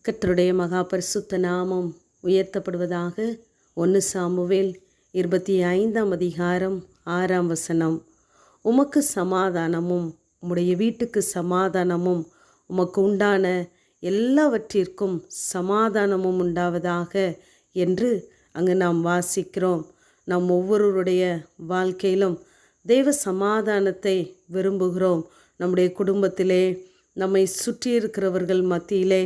கர்த்தருடைய மகா பரிசுத்த நாமம் உயர்த்தப்படுவதாக. 1 சாமுவேல் 25 6 உமக்கு சமாதானமும் உம்முடைய வீட்டுக்கு சமாதானமும் உமக்கு உண்டான எல்லாவற்றிற்கும் சமாதானமும் உண்டாவதாக என்று அங்கு நாம் வாசிக்கிறோம். நாம் ஒவ்வொருவருடைய வாழ்க்கையிலும் தெய்வ சமாதானத்தை விரும்புகிறோம். நம்முடைய குடும்பத்திலே, நம்மை சுற்றி இருக்கிறவர்கள் மத்தியிலே,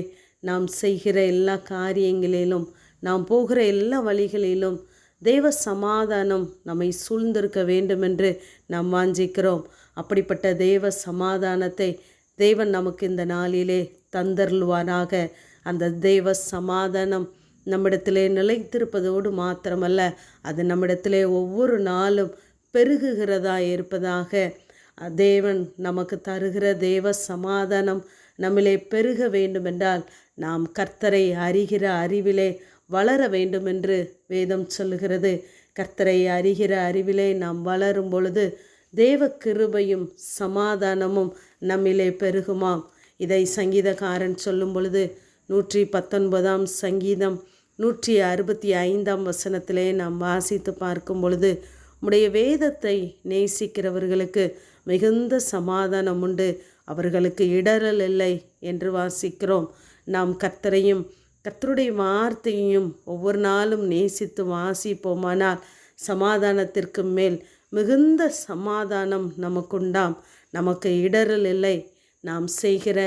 நாம் செய்கிற எல்லா காரியங்களிலும், நாம் போகிற எல்லா வழிகளிலும் தெய்வ சமாதானம் நம்மை சூழ்ந்திருக்க வேண்டுமென்று நாம் வாஞ்சிக்கிறோம். அப்படிப்பட்ட தெய்வ சமாதானத்தை தேவன் நமக்கு இந்த நாளிலே தந்தருள்வாராக. அந்த தெய்வ சமாதானம் நம்மிடத்திலே நிலைத்திருப்பதோடு மாத்திரமல்ல, அது நம்மிடத்திலே ஒவ்வொரு நாளும் பெருகுகிறதா இருப்பதாக. தேவன் நமக்கு தருகிற தெய்வ சமாதானம் நம்மிலே பெருக வேண்டுமென்றால் நாம் கர்த்தரை அறிகிற அறிவிலே வளர வேண்டுமென்று வேதம் சொல்லுகிறது. கர்த்தரை அறிகிற அறிவிலே நாம் வளரும் பொழுது தேவ கிருபையும் சமாதானமும் நம்மிலே பெருகுமாம். இதை சங்கீதக்காரன் சொல்லும் பொழுது 119 சங்கீதம் 165 நாம் வாசித்து பார்க்கும் பொழுது, உம்முடைய வேதத்தை நேசிக்கிறவர்களுக்கு மிகுந்த சமாதானம் உண்டு, அவர்களுக்கு இடரல் இல்லை என்று வாசிக்கிறோம். நாம் கர்த்தரையும் கர்த்தருடைய வார்த்தையையும் ஒவ்வொரு நாளும் நேசித்து வாசிப்போமானால் சமாதானத்திற்கு மேல் மிகுந்த சமாதானம் நமக்குண்டாம். நமக்கு இடரல் இல்லை. நாம் செய்கிற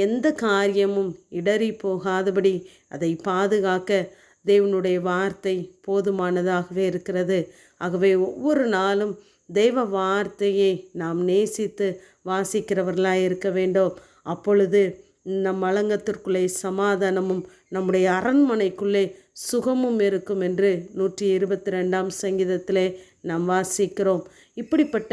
எந்த காரியமும் இடறி போகாதபடி அதை பாதுகாக்க தேவனுடைய வார்த்தை போதுமானதாகவே இருக்கிறது. ஆகவே ஒவ்வொரு நாளும் தெய்வ வார்த்தையை நாம் நேசித்து வாசிக்கிறவர்களாக இருக்க வேண்டும். அப்பொழுது நம் அலங்கத்திற்குள்ளே சமாதானமும் நம்முடைய அரண்மனைக்குள்ளே சுகமும் இருக்கும் என்று 122 சங்கீதத்திலே நாம் வாசிக்கிறோம். இப்படிப்பட்ட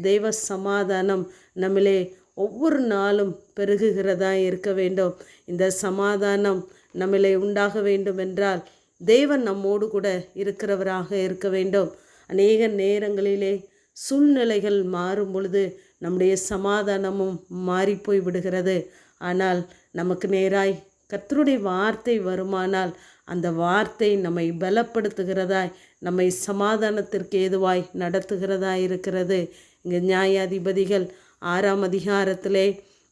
தெய்வ சமாதானம் நம்மிலே ஒவ்வொரு நாளும் பெருகுகிறதா இருக்க வேண்டும். இந்த சமாதானம் நம்மிலே உண்டாக வேண்டும் என்றால் தேவன் நம்மோடு கூட இருக்கிறவராக இருக்க வேண்டும். அநேக நேரங்களிலே சூழ்நிலைகள் மாறும் பொழுது நம்முடைய சமாதானமும் மாறிப்போய் விடுகிறது. ஆனால் நமக்கு நேராய் கர்த்தருடைய வார்த்தை வருமானால் அந்த வார்த்தை நம்மை பலப்படுத்துகிறதாய், நம்மை சமாதானத்திற்கு ஏதுவாய் நடத்துகிறதாய் இருக்கிறது. இங்கே நியாயாதிபதிகள் 6 அதிகாரத்திலே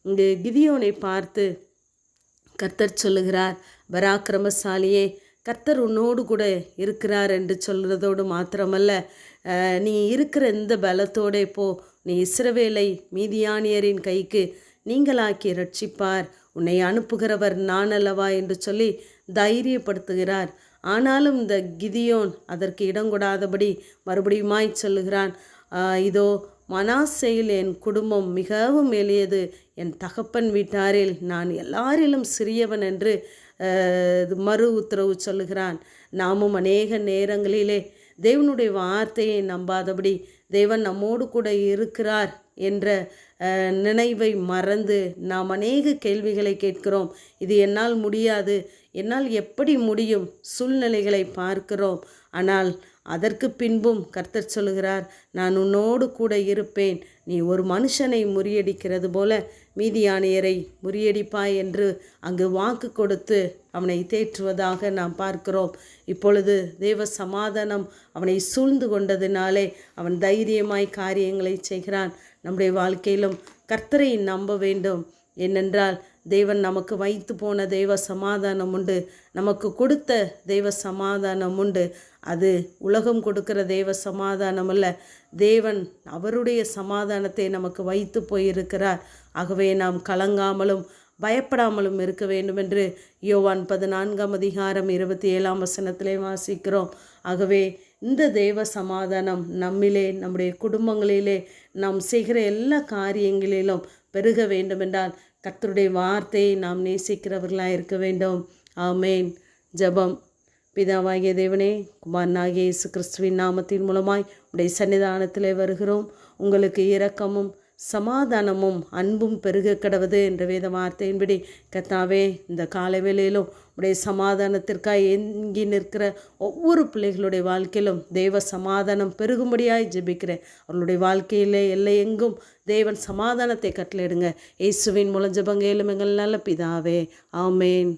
இங்கு கிதியோனை பார்த்து கர்த்தர் சொல்லுகிறார், பராக்கிரமசாலியே, கர்த்தர் உன்னோடு கூட இருக்கிறார் என்று சொல்கிறதோடு மாத்திரமல்ல, நீ இருக்கிற இந்த பலத்தோடே போ, நீ இஸ்ரவேலை மீதியானியரின் கைக்கு நீங்களாக்கி ரட்சிப்பார், உன்னை அனுப்புகிறவர் நான் அல்லவா என்று சொல்லி தைரியப்படுத்துகிறார். ஆனாலும் இந்த கிதியோன் அதற்கு இடங்கொடாதபடி மறுபடியுமாய் சொல்லுகிறான், இதோ மனாசேயில் என் குடும்பம் மிகவும் எளியது, என் தகப்பன் வீட்டாரில் நான் எல்லாரிலும் சிறியவன் என்று மறு உத்தரவு சொல்லுகிறான். நாமும் அநேக நேரங்களிலே தேவனுடைய வார்த்தையை நம்பாதபடி தேவன் நம்மோடு கூட இருக்கிறார் என்ற நினைவை மறந்து நாம் அநேக கேள்விகளை கேட்கிறோம். இது என்னால் முடியாது, என்னால் எப்படி முடியும் சூழ்நிலைகளை பார்க்கிறோம். ஆனால் அதற்கு பின்பும் கர்த்தர் சொல்லுகிறார், நான் உன்னோடு கூட இருப்பேன், நீ ஒரு மனுஷனை முறியடிக்கிறது போல மீதியானியரை முறியடிப்பாய் என்று அங்கு வாக்கு கொடுத்து அவனை தேற்றுவதாக நாம் பார்க்கிறோம். இப்பொழுது தேவ சமாதானம் அவனை சூழ்ந்து கொண்டதினாலே அவன் தைரியமாய் காரியங்களை செய்கிறான். நம்முடைய வாழ்க்கையிலும் கர்த்தரை நம்ப வேண்டும். ஏனென்றால் தேவன் நமக்கு வைத்து போன தெய்வ சமாதானம் உண்டு, நமக்கு கொடுத்த தெய்வ சமாதானம் உண்டு. அது உலகம் கொடுக்கிற தெய்வ சமாதானம் அல்ல. தேவன் அவருடைய சமாதானத்தை நமக்கு வைத்து போயிருக்கிறார். ஆகவே நாம் கலங்காமலும் பயப்படாமலும் இருக்க வேண்டும் என்று யோவான் 14 அதிகாரம் 27 வாசிக்கிறோம். ஆகவே இந்த தெய்வ சமாதானம் நம்மிலே, நம்முடைய குடும்பங்களிலே, நாம் செய்கிற எல்லா காரியங்களிலும் பெருக வேண்டுமென்றால் கர்த்தருடைய வார்த்தையை நாம் நேசிக்கிறவர்களாக இருக்க வேண்டும். ஆமேன். ஜெபம். பிதாவாகிய தேவனே, குமாரனாகிய இயேசு கிறிஸ்துவின் நாமத்தின் மூலமாய் உடைய சன்னிதானத்திலே வருகிறோம். உங்களுக்கு இரக்கமும் சமாதானமும் அன்பும் பெருக கடவுது என்ற வேத வார்த்தையின்படி கர்த்தாவே, இந்த காலை வேளையிலும் உடைய சமாதானத்திற்காக ஏங்கி நிற்கிற ஒவ்வொரு பிள்ளைகளுடைய வாழ்க்கையிலும் தேவ சமாதானம் பெருகும்படியாய் ஜெபிக்கிறேன். அவர்களுடைய வாழ்க்கையிலே எல்லை எங்கும் தேவன் சமாதானத்தை கட்டளையிடுங்க. இயேசுவின் மூலம் ஜெபங்க ஏழும் எங்கள் நல்ல பிதாவே. ஆமேன்.